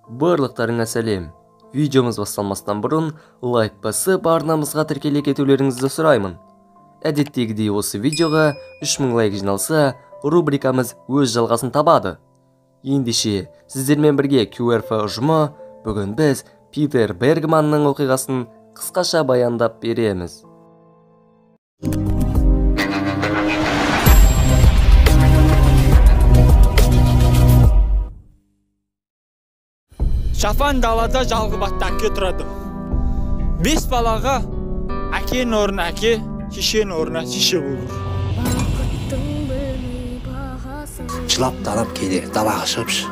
Барлықтарыңа сәлем. Видеомыз басталмастан бұрын лайк басып арнамызға тіркеле кетулеріңізді сұраймын. Әдеттегідей осы видеоға 3000 лайк жиналса, рубрикамыз өз жалғасын табады. Ендеше, сіздермен бірге QRF ұжымы бүгін біз Питер Бергманның оқиғасын қысқаша баяндап береміз. Шафан далада жалғыз әке тұрады. 5 балаға әкенің орнына әке, шешенің орнына шеше болыр. Жылап талап кейде далаға шығыпшы.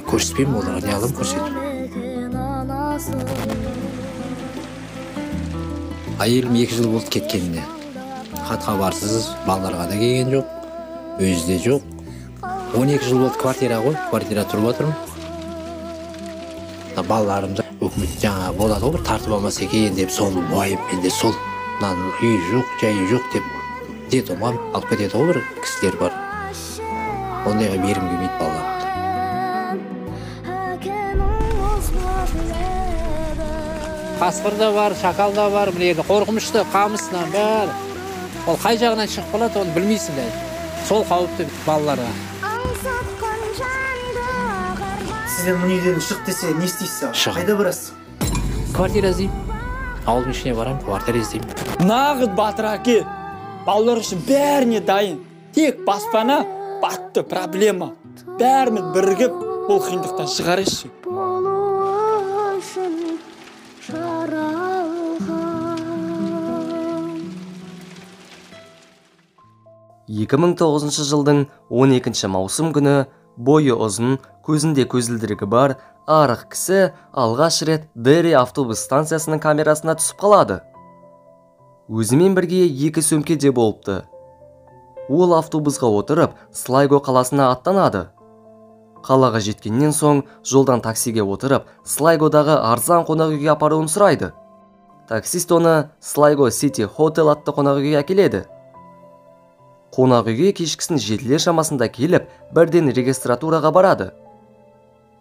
Көрсетпеймін оларға, не алым көрсетіп. Айелім 2 жыл болды кеткеніне. Хатқа барсыз, балаларға да келген жоқ, өзі де жоқ. 12 жыл болды квартира тұрып отырмын. Балаларымды өкімет жаңа болады ғой, тартып алмаса екен деп сол уайып, менде сол үй жоқ, жайы жоқ деп детдомға алып кетеді ғой, бір кісілер бар. Ондайға берім келмейді балаларымды. Қасқыр да бар, шакал да бар, міне қорқымышты, қамысынан бәрі. Ол қай жағынан шығып қалады, оны білмейсің де. Сол қауіпті балаларға. Сізден мұны үйден шық десе, не істейсіз? Қайда барасыз? Квартира іздеймін. Ауылдың ішіне барамын, квартира іздеймін. Нағыз батыр әке, балалар үшін бәріне дайын. Тек баспана, батты проблема. Бәріміз бірігіп, бұл қиындықтан шығарайықшы. 2009 жылдың 12 маусым күні бойы ұзын, көзінде көзілдірігі бар арық кісі алғаш рет Дерри автобус станциясының камерасына түсіп қалады. Өзімен бірге 2 сөмке де болыпты. Ол автобусға отырып, Слайго қаласына аттанады. Қалаға жеткеннен соң жолдан таксиге отырып, Слайгодағы арзан қонақ үйге апаруын сұрайды. Таксист оны Слайго Сити Хотел атты қонақ үйге әкеледі. Қонақ үйге кешкісін 7-лер шамасында келіп, бірден регистратураға барады.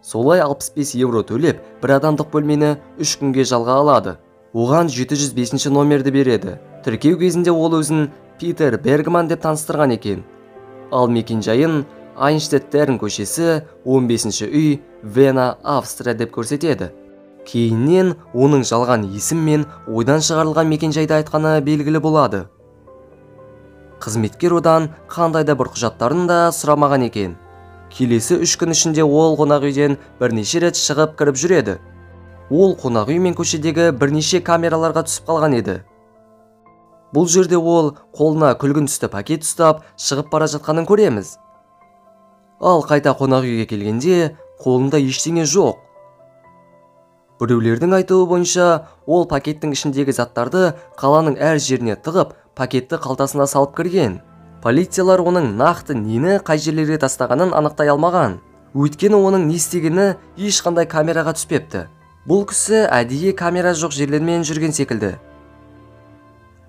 Солай 65 евро төлеп, бір адамдық бөлмені 3 күнге жалға алады. Оған 705 номерді береді. Тіркеу кезінде ол өзін Питер Бергман деп таныстырған екен. Ал мекенжайын Айнштеттерн көшесі 15 үй, Вена, Австрия деп көрсетеді. Кейіннен оның жалған есім мен ойдан шығарылған мекенжайды айтқаны белгілі болады. Қызметкер одан қандайда бір құжаттарын да сұрамаған екен. Келесі 3 күн ішінде ол қонақ үйден бірнеше рет шығып кіріп жүреді. Ол қонақ үй мен көшедегі бірнеше камераларға түсіп қалған еді. Бұл жерде ол қолына күлгін түсті пакет ұстап шығып бара жатқанын көреміз. Ал қайта қонақ үйге келгенде қолында ештеңе жоқ. Біреулердің айтуы бойынша ол пакеттің ішіндегі заттарды қаланың әр жеріне тығып, пакетті қалтасына салып кірген. Полициялар оның нақты нені қай жерлерге тастағанын анықтай алмаған. Өйткені оның не істегені ешқандай камераға түспепті. Бұл кісі әдейі камера жоқ жерлермен жүрген секілді.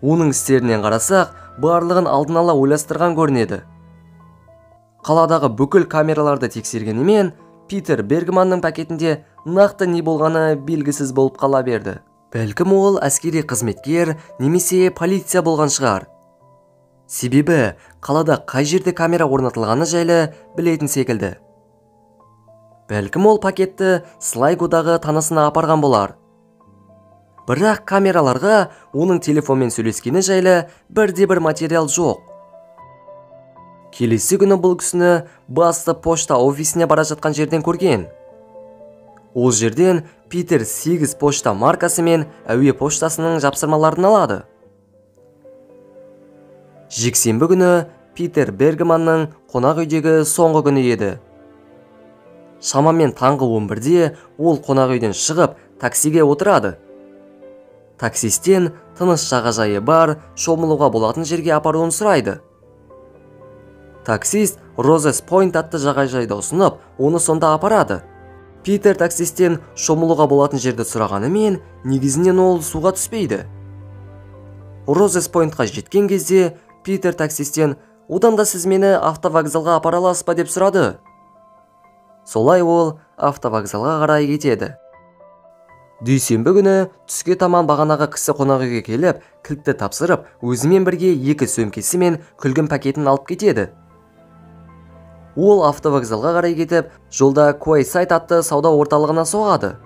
Оның істерінен қарасақ, барлығын алдын ала ойластырған көрінеді. Қаладағы бүкіл камераларды тексергенімен, Питер Бергманның пакетінде нақты не болғаны белгісіз болып қала берді. Бәлкім ол әскери қызметкер немесе полиция болған шығар. Себебі қалада қай жерде камера орнатылғаны жайлы білетін секілді. Бәлкім ол пакетті Слайгодағы танысына апарған болар. Бірақ камераларға оның телефонмен сөйлескені жайлы бірде-бір материал жоқ. Келесі күні бұл кісіні басты пошта офисіне бара жатқан жерден көрген. Ол жерден Питер 8 пошта маркасы мен әуе поштасының жапсырмаларын алады. Жексенбі күні Питер Бергманның қонақ үйдегі соңғы күні еді. Шамамен таңғы 11-де ол қонақ үйден шығып, таксиге отырады. Таксистен тыныш жағажайы бар, шомылуға болатын жерге апаруын сұрайды. Таксист Розес Пойнт атты жағажайды ұсынып, оны сонда апарады. Питер таксистен шомылуға болатын жерді сұрағанымен, негізінен ол суға түспейді. Розес Пойнтқа жеткен кезде Питер таксистен одан да сіз мені автовокзалға апара аласыз ба деп сұрады. Солай ол автовокзалға қарай кетеді. Дүйсенбі күні түске таман бағанағы кісі қонақ үйге келіп, кілтті тапсырып, өзімен бірге 2 сөмкесі мен күлгін пакетін алып кетеді. Ол автовокзалға қарай кетіп, жолда Quayside атты сауда орталығына соғады.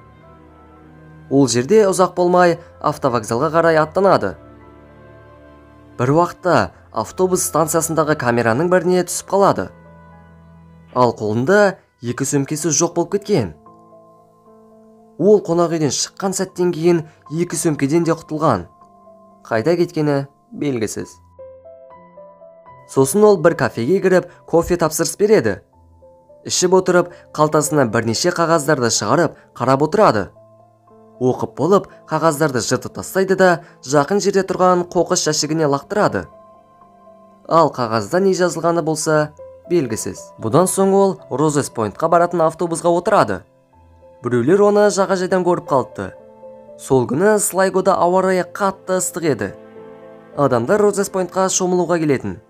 Ол жерде ұзақ болмай автовокзалға қарай аттанады. Бір уақытта автобус станциясындағы камераның біріне түсіп қалады. Ал қолында 2 сөмкесі жоқ болып кеткен. Ол қонақ үйден шыққан сәттен кейін 2 сөмкеден де құтылған. Қайда кеткені белгісіз. Сосын ол бір кафеге кіріп, кофе тапсырыс береді. Ішіп отырып, қалтасынан бірнеше қағаздарды шығарып, қарап отырады. Оқып болып, қағаздарды жыртып тастайды да, жақын жерде тұрған қоқыс жәшігіне лақтырады. Ал қағазда не жазылғаны болса, белгісіз. Бұдан соң ол Розес Пойнтқа баратын автобусқа отырады. Біреулер оны жағажайдан көріп қалыпты. Сол күні Слайгода ауа райы қатты ыстық еді. Адамдар Розес Пойнтқа шомылуға келетін.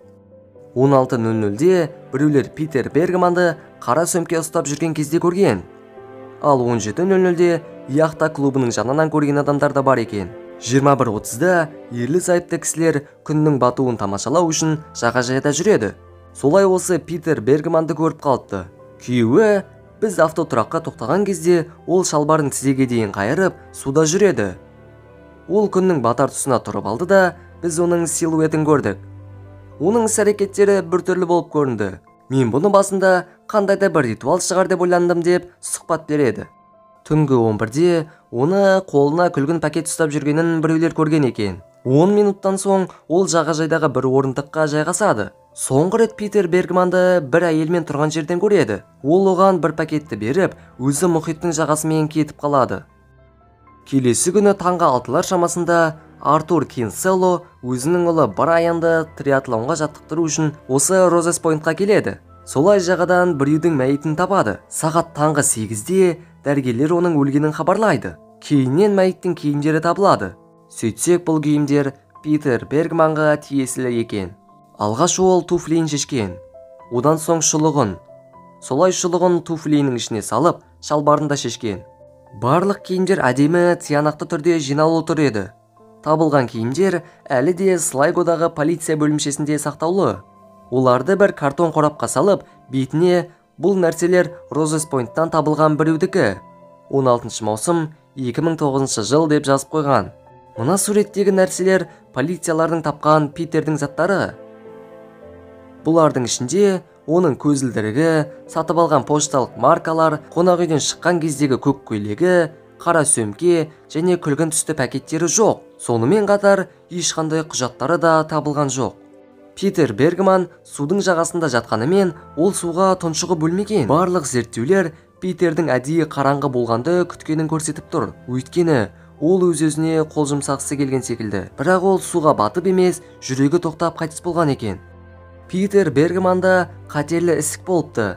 16:00-де біреулер Питер Бергманды қара сөмке ұстап жүрген кезде көрген. Ал 17:00-де яхта клубының жанынан көрген адамдар да бар екен. 21:30-да ерлі-зайыпты кісілер күннің батуын тамашалау үшін жағажайда жүреді. Солай осы Питер Бергманды көріп қалыпты. Күйеуі біз автотұраққа тоқтаған кезде ол шалбарын тізеге дейін қайырып, суда жүреді. Ол күннің батар тұсына тұрып алды да, біз оның силуетін көрдік. Оның іс-әрекеттері біртүрлі болып көрінді. Мен бұны басында қандайда бір ритуал шығар деп ойландым деп сұхбат береді. Түнгі 11-де оны қолына күлгін пакет ұстап жүргенін біреулер көрген екен. 10 минуттан соң ол жағажайдағы бір орындыққа жайғасады. Соңғы рет Питер Бергманды бір әйелмен тұрған жерден көреді. Ол оған бір пакетті беріп, өзі мұхиттың жағасымен кетіп қалады. Келесі күні таңғы 6-лар шамасында Артур Кинселло өзінің ұлы Брайанды триатлонға жаттықтыру үшін осы Розес Пойнтқа келеді. Солай жағадан біреудің мәйітін табады. Сағат таңғы 8-де дәрігерлер оның өлгенін хабарлайды. Кейіннен мәйіттің киімдері табылады. Сөйтсек бұл киімдер Питер Бергманға тиесілі екен. Алғаш ол туфлиін шешкен. Одан соң шұлығын. Солай шұлығын туфлиінің ішіне салып, шалбарын да шешкен. Барлық киімдер әдемі тиянақты түрде жиналып тұр еді. Табылған киімдер әлі де Слайгодағы полиция бөлімшесінде сақтаулы. Оларды бір картон қорапқа салып, бетіне бұл нәрселер Розес Пойнттан табылған біреудікі. 16 маусым 2009 жыл деп жазып қойған. Мына суреттегі нәрселер полициялардың тапқан Питердің заттары. Бұлардың ішінде оның көзілдірігі, сатып алған пошталық маркалар, қонақ үйден шыққан кездегі көк көйлегі, қара сөмке және күлгін түсті пакеттері жоқ. Сонымен қатар ешқандай құжаттары да табылған жоқ. Питер Бергман судың жағасында жатқанымен ол суға тұншығып өлмеген. Барлық зерттеулер Питердің әдейі қараңғы болғанды күткенін көрсетіп тұр. Өйткені ол өз-өзіне қол жұмсағысы келген секілді. Бірақ ол суға батып емес, жүрегі тоқтап қайтыс болған екен. Питер Бергманда қатерлі ісік болыпты.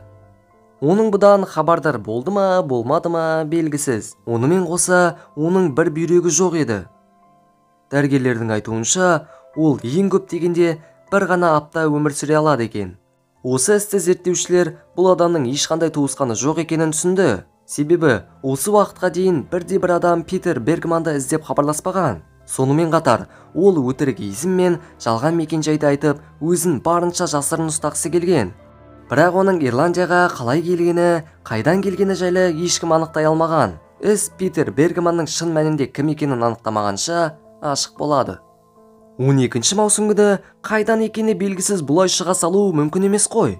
Оның бұдан хабардар болды ма, болмады ма белгісіз. Онымен қоса, оның бір бүйрегі жоқ еді. Дәрігерлердің айтуынша, ол ең көп дегенде бір ғана апта өмір сүре алады екен. Осы істі зерттеушілер бұл адамның ешқандай туысқаны жоқ екенін түсінді. Себебі осы уақытқа дейін бірде-бір адам Питер Бергманды іздеп хабарласпаған. Сонымен қатар, ол өтірік есім мен жалған мекенжайды айтып, өзін барынша жасырын ұстағысы келген. Бірақ оның Ирландияға қалай келгені, қайдан келгені жайлы ешкім анықтай алмаған. Іс Питер Бергманның шын мәнінде кім екенін анықтамағанша ашық болады. 12 маусым күні қайдан екені белгісіз бұлай шыға салу мүмкін емес қой.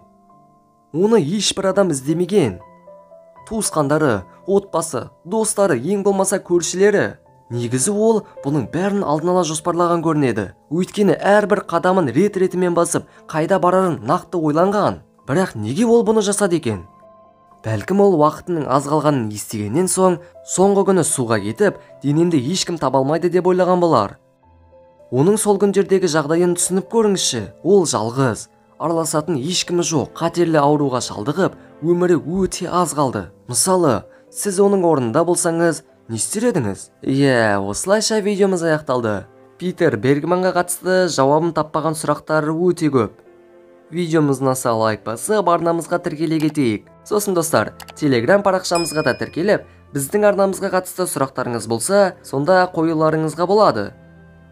Оны ешбір адам іздемеген. Туысқандары, отбасы, достары, ең болмаса көршілері. Негізі ол бұның бәрін алдын ала жоспарлаған көрінеді. Өйткені әрбір қадамын рет-ретімен басып, қайда барарын нақты ойланған. Бірақ неге ол бұны жасады екен? Бәлкім ол уақытының аз қалғанын естігеннен соң, соңғы күні суға кетіп, денемді ешкім таба алмайды деп ойлаған болар. Оның сол күндердегі жағдайын түсініп көріңізші. Ол жалғыз, араласатын ешкімі жоқ, қатерлі ауруға шалдығып, өмірі өте аз қалды. Мысалы, сіз оның орнында болсаңыз, не істер едіңіз? Осылайша видеомыз аяқталды. Питер Бергманға қатысты жауабын таппаған сұрақтар өте көп. видеомыздың аса лайк басып арнамызға тіркеле кетейік. Сосын достар, телеграм парақшамызға да тіркеліп, біздің арнамызға қатысты сұрақтарыңыз болса, сонда қоюларыңызға болады.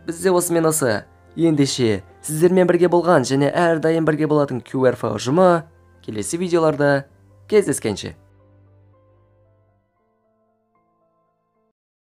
Бізде осымен осы. Ендеше, сіздермен бірге болған және әрдайым бірге болатын QRF ұжымы келесі видеоларда кездескенше.